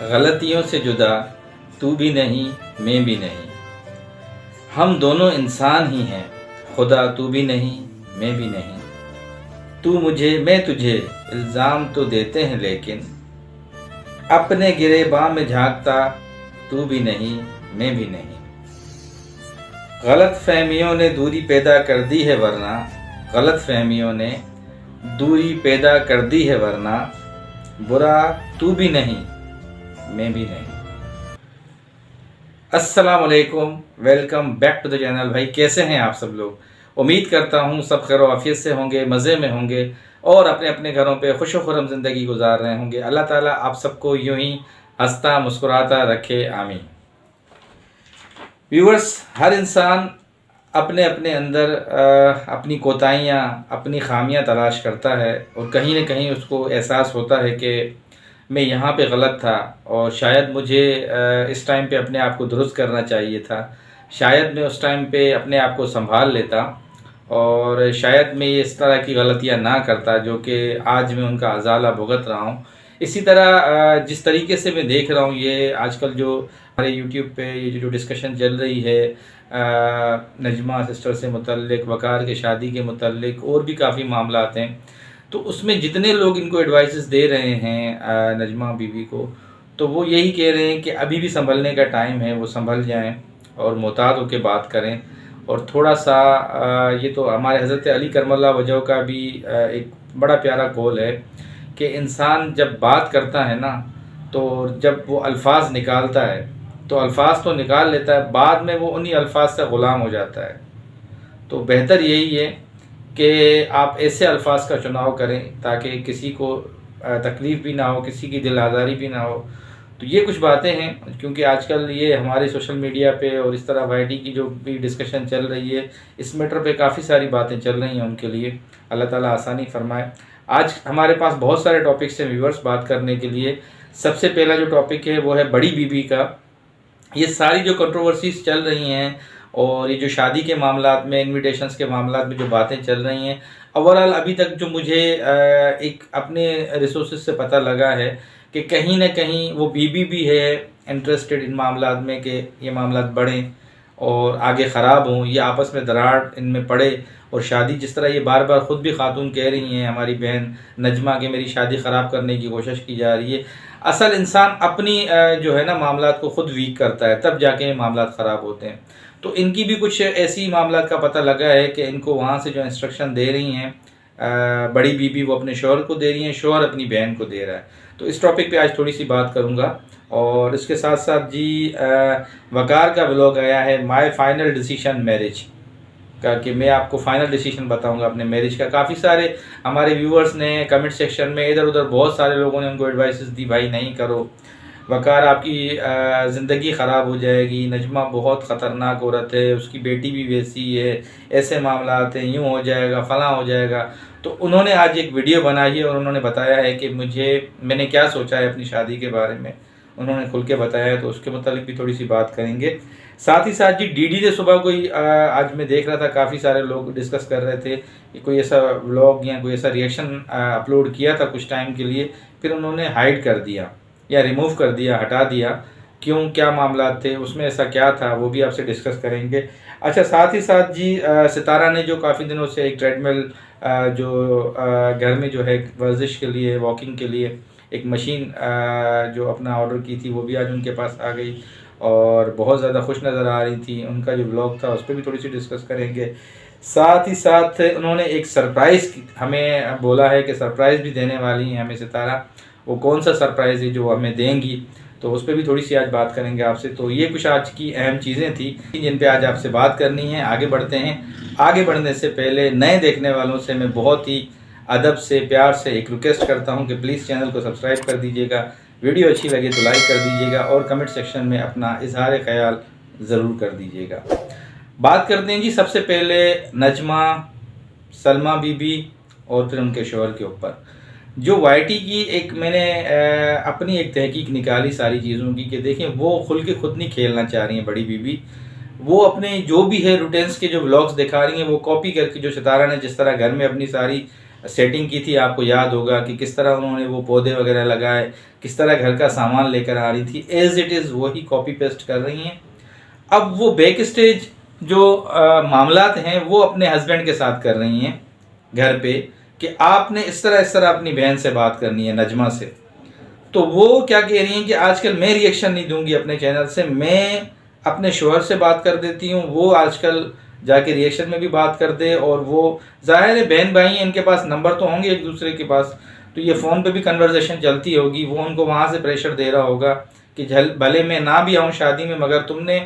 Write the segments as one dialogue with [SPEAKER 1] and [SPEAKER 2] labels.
[SPEAKER 1] गलतियों से जुदा तू भी नहीं मैं भी नहीं, हम दोनों इंसान ही हैं, खुदा तू भी नहीं मैं भी नहीं। तू मुझे मैं तुझे इल्ज़ाम तो देते हैं, लेकिन अपने गिरेबान में झांकता तू भी नहीं मैं भी नहीं। गलत फहमियों ने दूरी पैदा कर दी है, वरना गलत फहमियों ने दूरी पैदा कर दी है, वरना बुरा तू भी नहीं मैं भी नहीं। अस्सलाम वालेकुम, welcome back to the channel. भाई कैसे हैं आप सब लोग? उम्मीद करता हूँ सब खैर आफियत से होंगे, मज़े में होंगे और अपने अपने घरों पे खुश खुर्रम ज़िंदगी गुजार रहे होंगे। अल्लाह ताला आप सबको यूं ही हंसता मुस्कुराता रखे, आमीन। व्यूअर्स, हर इंसान अपने अपने अंदर अपनी कोताहियाँ, अपनी खामियाँ तलाश करता है और कहीं न कहीं उसको एहसास होता है कि मैं यहाँ पे गलत था और शायद मुझे इस टाइम पे अपने आप को दुरुस्त करना चाहिए था। शायद मैं उस टाइम पे अपने आप को संभाल लेता और शायद मैं इस तरह की गलतियाँ ना करता जो कि आज मैं उनका अजाला भुगत रहा हूँ। इसी तरह जिस तरीके से मैं देख रहा हूँ, ये आजकल जो हमारे यूट्यूब पे ये जो डिस्कशन चल रही है नजमा सिस्टर से मुतल्लिक, वकार के शादी के मुतल्लिक और भी काफ़ी मामला आते हैं, तो उसमें जितने लोग इनको एडवाइसेस दे रहे हैं नजमा बीवी को, तो वो यही कह रहे हैं कि अभी भी संभलने का टाइम है, वो संभल जाएं और मोहतात होकर बात करें। और थोड़ा सा ये तो हमारे हज़रत अली करमल्ला वजह का भी एक बड़ा प्यारा कौल है कि इंसान जब बात करता है ना, तो जब वो अल्फाज निकालता है तो अल्फाज तो निकाल लेता है, बाद में वो उन्हीं अल्फाज से ग़ुलाम हो जाता है। तो बेहतर यही है कि आप ऐसे अल्फाज का चुनाव करें ताकि किसी को तकलीफ़ भी ना हो, किसी की दिल आज़ारी भी ना हो। तो ये कुछ बातें हैं, क्योंकि आजकल ये हमारे सोशल मीडिया पे और इस तरह वाईटी की जो भी डिस्कशन चल रही है, इस मैटर पे काफ़ी सारी बातें चल रही हैं उनके लिए। अल्लाह ताला आसानी फरमाए। आज हमारे पास बहुत सारे टॉपिक्स हैं व्यूअर्स बात करने के लिए। सबसे पहला जो टॉपिक है वो है बड़ी बीबी का। ये सारी जो कंट्रोवर्सीज चल रही हैं और ये जो शादी के मामलात में, इन्विटेशंस के मामलात में जो बातें चल रही हैं, ओवरऑल अभी तक जो मुझे एक अपने रिसोर्सेज से पता लगा है कि कहीं ना कहीं वो बीबी भी है इंटरेस्टेड इन मामलात में कि ये मामलात बढ़ें और आगे ख़राब हों, ये आपस में दरार इनमें पड़े और शादी, जिस तरह ये बार बार ख़ुद भी खातून कह रही हैं हमारी बहन नजमा कि मेरी शादी ख़राब करने की कोशिश की जा रही है। असल इंसान अपनी जो है ना मामलात को ख़ुद वीक करता है, तब जाके ये मामलात ख़राब होते हैं। तो इनकी भी कुछ ऐसी मामलात का पता लगा है कि इनको वहाँ से जो इंस्ट्रक्शन दे रही हैं बड़ी बीबी, वो अपने शौहर को दे रही हैं, शौहर अपनी बहन को दे रहा है। तो इस टॉपिक पे आज थोड़ी सी बात करूँगा। और इसके साथ साथ जी वकार का व्लॉग आया है माय फाइनल डिसीजन मैरिज का, कि मैं आपको फाइनल डिसीजन बताऊंगा अपने मैरिज का। काफ़ी सारे हमारे व्यूअर्स ने कमेंट सेक्शन में इधर उधर बहुत सारे लोगों ने उनको एडवाइसेस दी, भाई नहीं करो वकार, आपकी ज़िंदगी ख़राब हो जाएगी, नजमा बहुत ख़तरनाक औरत है, उसकी बेटी भी वैसी है, ऐसे मामला आते हैं, यूँ हो जाएगा, फ़लाँ हो जाएगा। तो उन्होंने आज एक वीडियो बनाई है और उन्होंने बताया है कि मैंने क्या सोचा है अपनी शादी के बारे में, उन्होंने खुल के बताया है, तो उसके मतलब भी थोड़ी सी बात करेंगे। साथ ही साथ जी डीडी ने सुबह कोई आज मैं देख रहा था काफ़ी सारे लोग डिस्कस कर रहे थे कि कोई ऐसा व्लॉग या कोई ऐसा रिएक्शन अपलोड किया था कुछ टाइम के लिए, फिर उन्होंने हाइड कर दिया या रिमूव कर दिया, हटा दिया। क्यों, क्या मामला थे उसमें, ऐसा क्या था, वो भी आपसे डिस्कस करेंगे। अच्छा, साथ ही साथ जी सितारा ने जो काफ़ी दिनों से एक ट्रेडमिल जो घर में जो है वर्जिश के लिए, वॉकिंग के लिए एक मशीन जो अपना ऑर्डर की थी, वो भी आज उनके पास आ गई और बहुत ज़्यादा खुश नज़र आ रही थी। उनका जो व्लॉग था उस पर भी थोड़ी सी डिस्कस करेंगे। साथ ही साथ उन्होंने एक सरप्राइज़ हमें बोला है कि सरप्राइज़ भी देने वाली हैं हमें सितारा। वो कौन सा सरप्राइज़ है जो हमें देंगी, तो उस पर भी थोड़ी सी आज बात करेंगे आपसे। तो ये कुछ आज की अहम चीज़ें थी जिन पे आज आपसे बात करनी है। आगे बढ़ते हैं। आगे बढ़ने से पहले नए देखने वालों से मैं बहुत ही अदब से, प्यार से एक रिक्वेस्ट करता हूं कि प्लीज़ चैनल को सब्सक्राइब कर दीजिएगा, वीडियो अच्छी लगे तो लाइक कर दीजिएगा और कमेंट सेक्शन में अपना इजहार ख्याल ज़रूर कर दीजिएगा। बात करते हैं जी सबसे पहले नजमा, सलमा बीबी और फिर उनके शौहर के ऊपर। जो वाईटी की एक मैंने अपनी एक तहकीक निकाली सारी चीज़ों की, कि देखें वो खुल के खुद नहीं खेलना चाह रही हैं बड़ी बीबी। वो अपने जो भी है रूटीन्स के जो व्लॉग्स दिखा रही हैं वो कॉपी करके, जो सितारा ने जिस तरह घर में अपनी सारी सेटिंग की थी, आपको याद होगा कि किस तरह उन्होंने वो पौधे वगैरह लगाए, किस तरह घर का सामान लेकर आ रही थी, एज इट इज़ वही कॉपी पेस्ट कर रही हैं। अब वो बैक स्टेज जो मामलात हैं वो अपने हस्बैंड के साथ कर रही हैं घर पे, कि आपने इस तरह अपनी बहन से बात करनी है, नजमा से। तो वो क्या कह रही हैं कि आजकल मैं रिएक्शन नहीं दूंगी अपने चैनल से, मैं अपने शोहर से बात कर देती हूँ, वो आजकल जाके रिएक्शन में भी बात कर दे। और वो जाहिर है बहन भाई हैं, इनके पास नंबर तो होंगे एक दूसरे के पास, तो ये फ़ोन पे भी कन्वर्सेशन चलती होगी, वो उनको वहाँ से प्रेशर दे रहा होगा कि भले मैं ना भी आऊँ शादी में, मगर तुमने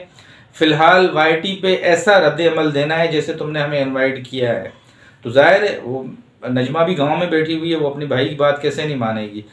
[SPEAKER 1] फ़िलहाल वाईटी पे ऐसा रद्द अमल देना है जैसे तुमने हमें इनवाइट किया है। तो जाहिर है वो नजमा भी गांव में बैठी हुई है, वो अपनी भाई की बात कैसे नहीं मानेगी।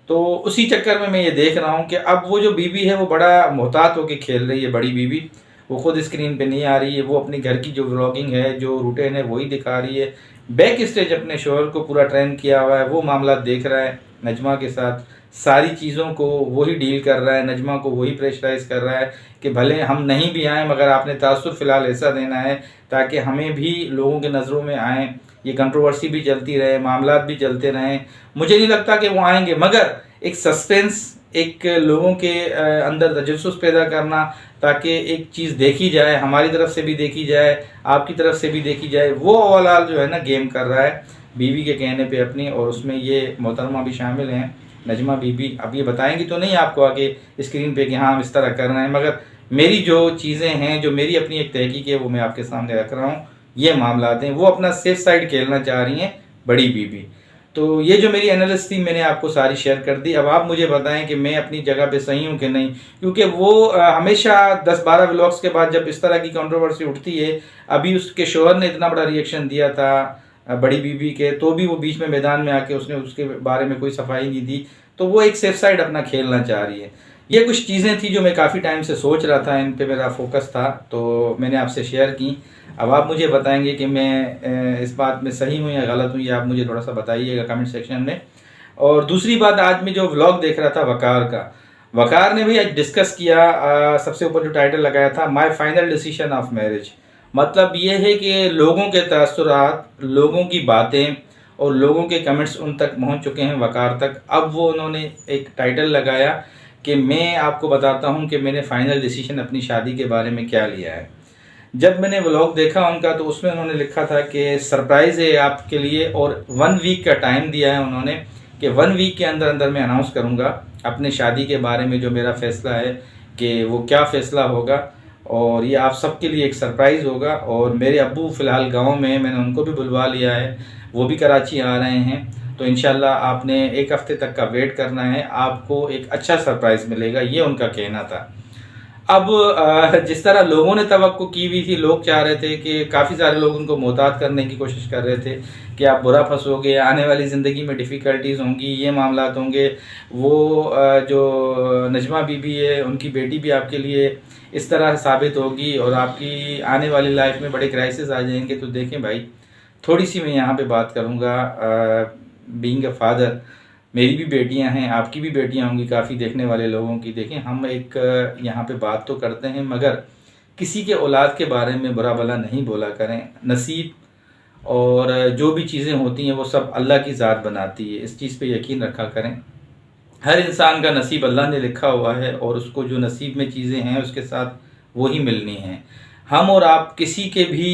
[SPEAKER 1] तो उसी चक्कर में मैं ये देख रहा हूँ कि अब वो जो बीबी है वो बड़ा मोहतात होकर खेल रही है, बड़ी बीबी, वो खुद स्क्रीन पे नहीं आ रही है, वो अपनी घर की जो व्लॉगिंग है, जो रूटीन है, वही दिखा रही है। बैक स्टेज अपने शोहर को पूरा ट्रेन किया हुआ है, वो मामला देख रहा है नजमा के साथ, सारी चीज़ों को वही डील कर रहा है, नजमा को वही प्रेशराइज कर रहा है कि भले हम नहीं भी आएँ मगर आपने तासुर फ़िलहाल ऐसा देना है ताकि हमें भी लोगों के नज़रों में आएँ, ये कंट्रोवर्सी भी चलती रहे, मामलात भी चलते रहें। मुझे नहीं लगता कि वो आएंगे, मगर एक सस्पेंस, एक लोगों के अंदर तजस्सुस पैदा करना, ताकि एक चीज़ देखी जाए, हमारी तरफ से भी देखी जाए, आपकी तरफ से भी देखी जाए, वो ओवरऑल जो है ना गेम कर रहा है बीवी के कहने पे अपनी। और उसमें ये मोहतरमा भी शामिल हैं, नजमा बीबी। अब ये बताएंगी तो नहीं आपको आगे स्क्रीन पे कि हाँ हम इस तरह कर रहे हैं, मगर मेरी जो चीज़ें हैं, जो मेरी अपनी एक तहकीक है, वो मैं आपके सामने रख रहा हूँ। ये मामलात हैं, वो अपना सेफ साइड खेलना चाह रही हैं बड़ी बीबी। तो ये जो मेरी एनालिसिस थी मैंने आपको सारी शेयर कर दी। अब आप मुझे बताएं कि मैं अपनी जगह पे सही हूँ कि नहीं, क्योंकि वो हमेशा 10-12 व्लॉग्स के बाद जब इस तरह की कंट्रोवर्सी उठती है, अभी उसके शोहर ने इतना बड़ा रिएक्शन दिया था बड़ी बीबी के, तो भी वो बीच में मैदान में आके उसने उसके बारे में कोई सफाई नहीं दी। तो वो एक सेफ साइड अपना खेलना चाह रही है। ये कुछ चीज़ें थी जो मैं काफ़ी टाइम से सोच रहा था, इन पे मेरा फोकस था, तो मैंने आपसे शेयर की। अब आप मुझे बताएंगे कि मैं इस बात में सही हूँ या गलत हूँ, ये आप मुझे थोड़ा सा बताइएगा कमेंट सेक्शन में। और दूसरी बात, आज मैं जो व्लॉग देख रहा था वकार का, वकार ने भी आज डिस्कस किया, सबसे ऊपर जो टाइटल लगाया था my final decision of marriage. मतलब ये है कि लोगों के तअस्सुरात, लोगों की बातें और लोगों के कमेंट्स उन तक पहुंच चुके हैं, वकार तक। अब वो उन्होंने एक टाइटल लगाया कि मैं आपको बताता हूं कि मैंने फाइनल डिसीजन अपनी शादी के बारे में क्या लिया है। जब मैंने व्लॉग देखा उनका, तो उसमें उन्होंने लिखा था कि सरप्राइज़ है आपके लिए, और 1 वीक का टाइम दिया है उन्होंने कि 1 वीक के अंदर अंदर मैं अनाउंस करूँगा अपनी शादी के बारे में जो मेरा फ़ैसला है, कि वो क्या फ़ैसला होगा। और ये आप सबके लिए एक सरप्राइज़ होगा। और मेरे अब्बू फ़िलहाल गांव में हैं, मैंने उनको भी बुलवा लिया है, वो भी कराची आ रहे हैं। तो इंशाल्लाह आपने 1 हफ़्ते तक का वेट करना है, आपको एक अच्छा सरप्राइज़ मिलेगा, ये उनका कहना था। अब जिस तरह लोगों ने तवक्को की हुई थी, लोग चाह रहे थे कि काफ़ी सारे लोग उनको मोहतात करने की कोशिश कर रहे थे कि आप बुरा फंसोगे, आने वाली ज़िंदगी में डिफ़िकल्टीज़ होंगी, ये मामलात होंगे। वो जो नजमा बीबी है, उनकी बेटी भी आपके लिए इस तरह साबित होगी और आपकी आने वाली लाइफ में बड़े क्राइसिस आ जाएंगे। तो देखें भाई, थोड़ी सी मैं यहाँ पे बात करूँगा, बीइंग अ फादर, मेरी भी बेटियां हैं, आपकी भी बेटियां होंगी काफ़ी देखने वाले लोगों की। देखें, हम एक यहाँ पे बात तो करते हैं, मगर किसी के औलाद के बारे में बुरा भला नहीं बोला करें। नसीब और जो भी चीज़ें होती हैं वो सब अल्लाह की ज़ात बनाती है, इस चीज़ पे यकीन रखा करें। हर इंसान का नसीब अल्लाह ने लिखा हुआ है, और उसको जो नसीब में चीज़ें हैं उसके साथ वही मिलनी हैं। हम और आप किसी के भी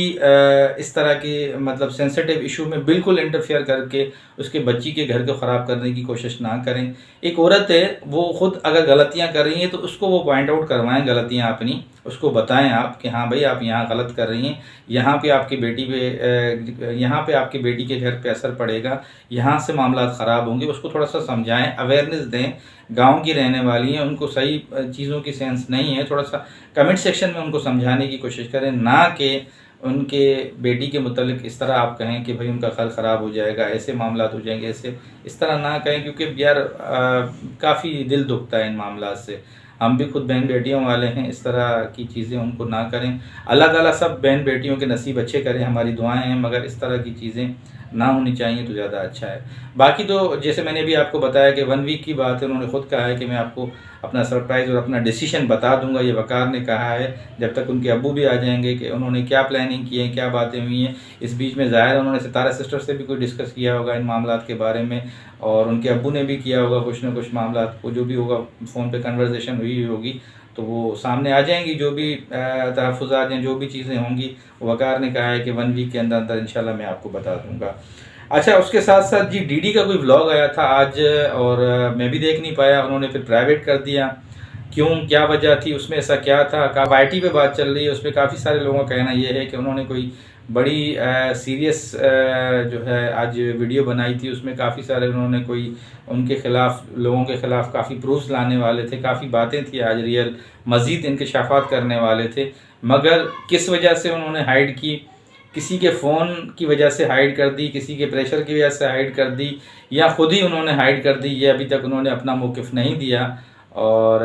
[SPEAKER 1] इस तरह के मतलब सेंसिटिव इशू में बिल्कुल इंटरफेयर करके उसके बच्ची के घर को ख़राब करने की कोशिश ना करें। एक औरत है, वो खुद अगर गलतियां कर रही हैं तो उसको वो पॉइंट आउट करवाएं गलतियां अपनी, उसको बताएं आप कि हाँ भाई आप यहाँ गलत कर रही हैं, यहाँ पे आपकी बेटी पे यहाँ पे आपकी बेटी के घर पे असर पड़ेगा, यहाँ से मामला ख़राब होंगे। उसको थोड़ा सा समझाएं, अवेयरनेस दें। गांव की रहने वाली हैं, उनको सही चीज़ों की सेंस नहीं है, थोड़ा सा कमेंट सेक्शन में उनको समझाने की कोशिश करें, ना कि उनके बेटी के मुतालिक इस तरह आप कहें कि भाई उनका घर ख़राब हो जाएगा, ऐसे मामला हो जाएंगे, ऐसे इस तरह ना कहें, क्योंकि यार काफ़ी दिल दुखता है इन मामला से। हम भी खुद बहन बेटियों वाले हैं, इस तरह की चीज़ें उनको ना करें। अल्लाह ताला सब बहन बेटियों के नसीब अच्छे करें, हमारी दुआएं हैं, मगर इस तरह की चीज़ें ना होनी चाहिए तो ज़्यादा अच्छा है। बाकी तो जैसे मैंने भी आपको बताया कि 1 वीक की बात है, उन्होंने ख़ुद कहा है कि मैं आपको अपना सरप्राइज़ और अपना डिसीजन बता दूंगा। ये वकार ने कहा है जब तक उनके अब्बू भी आ जाएंगे कि उन्होंने क्या प्लानिंग की है, क्या बातें हुई हैं। इस बीच में ज़ाहिर उन्होंने सितारा सिस्टर से भी कोई डिस्कस किया होगा इन मामलात के बारे में, और उनके अब्बू ने भी किया होगा कुछ ना कुछ मामलात को, जो भी होगा फ़ोन पे कन्वर्सेशन हुई होगी तो वो सामने आ जाएंगी। जो भी तहफ़्फ़ुज़ात हैं, जो भी चीज़ें होंगी, वकार ने कहा है कि 1 वीक के अंदर अंदर इंशाल्लाह मैं आपको बता दूंगा। अच्छा, उसके साथ साथ जी डीडी का कोई व्लॉग आया था आज, और मैं भी देख नहीं पाया, उन्होंने फिर प्राइवेट कर दिया। क्यों, क्या वजह थी, उसमें ऐसा क्या था? वाईटी पे बात चल रही है, उसमें काफ़ी सारे लोगों का कहना ये है कि उन्होंने कोई बड़ी सीरियस जो है आज वीडियो बनाई थी। उसमें काफ़ी सारे उन्होंने कोई उनके ख़िलाफ़, लोगों के ख़िलाफ़ काफ़ी प्रूफ्स लाने वाले थे, काफ़ी बातें थी आज रियल, मज़ीद इंकशाफात करने वाले थे, मगर किस वजह से उन्होंने हाइड की? किसी के फ़ोन की वजह से हाइड कर दी, किसी के प्रेशर की वजह से हाइड कर दी, या ख़ुद ही उन्होंने हाइड कर दी, ये अभी तक उन्होंने अपना मौक़िफ़ नहीं दिया और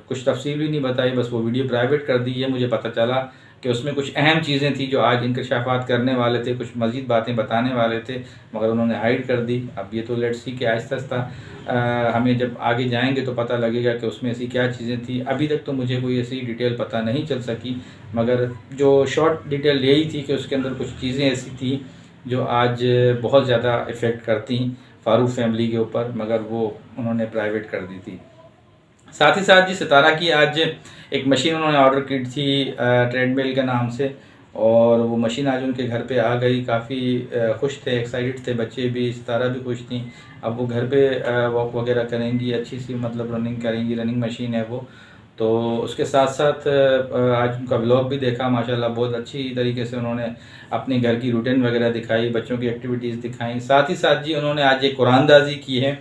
[SPEAKER 1] कुछ तफसील भी नहीं बताई, बस वो वीडियो प्राइवेट कर दी। ये मुझे पता चला कि उसमें कुछ अहम चीज़ें थी जो आज इंकशाफात करने वाले थे, कुछ मज़ीद बातें बताने वाले थे, मगर उन्होंने हाइड कर दी। अब ये तो लेट्स सी कि आहिस्ता हमें जब आगे जाएंगे तो पता लगेगा कि उसमें ऐसी क्या चीज़ें थी। अभी तक तो मुझे कोई ऐसी डिटेल पता नहीं चल सकी, मगर जो शॉर्ट डिटेल यही थी कि उसके अंदर कुछ चीज़ें ऐसी थी जो आज बहुत ज़्यादा इफ़ेक्ट करती फ़ारूक फैमिली के ऊपर, मगर वो उन्होंने प्राइवेट कर दी थी। साथ ही साथ जी सितारा की आज एक मशीन उन्होंने ऑर्डर की थी ट्रेडमिल के नाम से, और वो मशीन आज उनके घर पे आ गई। काफ़ी खुश थे, एक्साइटेड थे, बच्चे भी, सितारा भी खुश थी। अब वो घर पे वॉक वगैरह करेंगी, अच्छी सी मतलब रनिंग करेंगी, रनिंग मशीन है वो। तो उसके साथ साथ आज उनका व्लॉग भी देखा, माशाल्लाह बहुत अच्छी तरीके से उन्होंने अपने घर की रूटीन वगैरह दिखाई, बच्चों की एक्टिविटीज़ दिखाई। साथ ही साथ जी उन्होंने आज एक कुरानदाजी की है,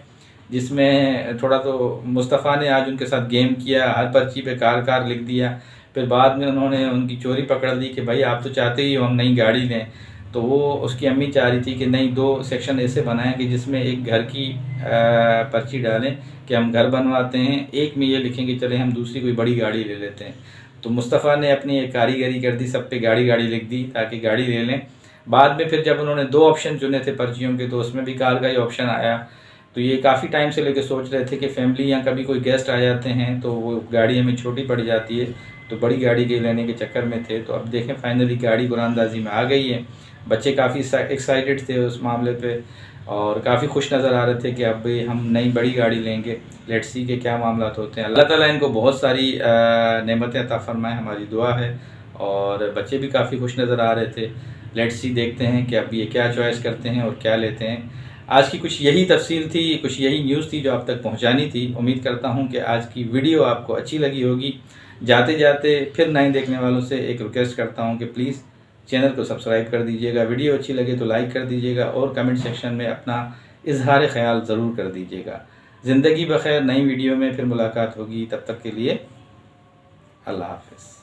[SPEAKER 1] जिसमें थोड़ा तो मुस्तफ़ा ने आज उनके साथ गेम किया, हर पर्ची पे कार कार लिख दिया। फिर बाद में उन्होंने उनकी चोरी पकड़ ली कि भाई आप तो चाहते ही हो हम नई गाड़ी लें, तो वो उसकी अम्मी चाह रही थी कि नहीं, 2 सेक्शन ऐसे बनाएं कि जिसमें एक घर की पर्ची डालें कि हम घर बनवाते हैं, एक में ये लिखेंगे चले हम दूसरी कोई बड़ी गाड़ी ले लेते हैं। तो मुस्तफ़ा ने अपनी एक कारीगरी कर दी, सब पे गाड़ी गाड़ी लिख दी ताकि गाड़ी ले लें। बाद में फिर जब उन्होंने 2 ऑप्शन चुने थे पर्चियों के, तो उसमें भी कार का ही ऑप्शन आया। तो ये काफ़ी टाइम से लेके सोच रहे थे कि फैमिली या कभी कोई गेस्ट आ जाते हैं तो वो गाड़ी हमें छोटी पड़ जाती है, तो बड़ी गाड़ी के लेने के चक्कर में थे। तो अब देखें फाइनली गाड़ी कुरानदाजी में आ गई है। बच्चे काफ़ी एक्साइटेड थे उस मामले पे, और काफ़ी खुश नज़र आ रहे थे कि अब हम नई बड़ी गाड़ी लेंगे। लेट्स सी के क्या मामलात होते हैं। अल्लाह ताला इनको बहुत सारी नेमतें अता फरमाए, हमारी दुआ है। और बच्चे भी काफ़ी खुश नज़र आ रहे थे। लेट्स सी देखते हैं कि अब ये क्या चॉइस करते हैं और क्या लेते हैं। आज की कुछ यही तफसील थी, कुछ यही न्यूज़ थी जो आप तक पहुंचानी थी। उम्मीद करता हूं कि आज की वीडियो आपको अच्छी लगी होगी। जाते जाते फिर नए देखने वालों से एक रिक्वेस्ट करता हूं कि प्लीज़ चैनल को सब्सक्राइब कर दीजिएगा, वीडियो अच्छी लगे तो लाइक कर दीजिएगा, और कमेंट सेक्शन में अपना इजहार ख्याल ज़रूर कर दीजिएगा। ज़िंदगी बखैर, नई वीडियो में फिर मुलाकात होगी, तब तक के लिए अल्लाह हाफ़िज़।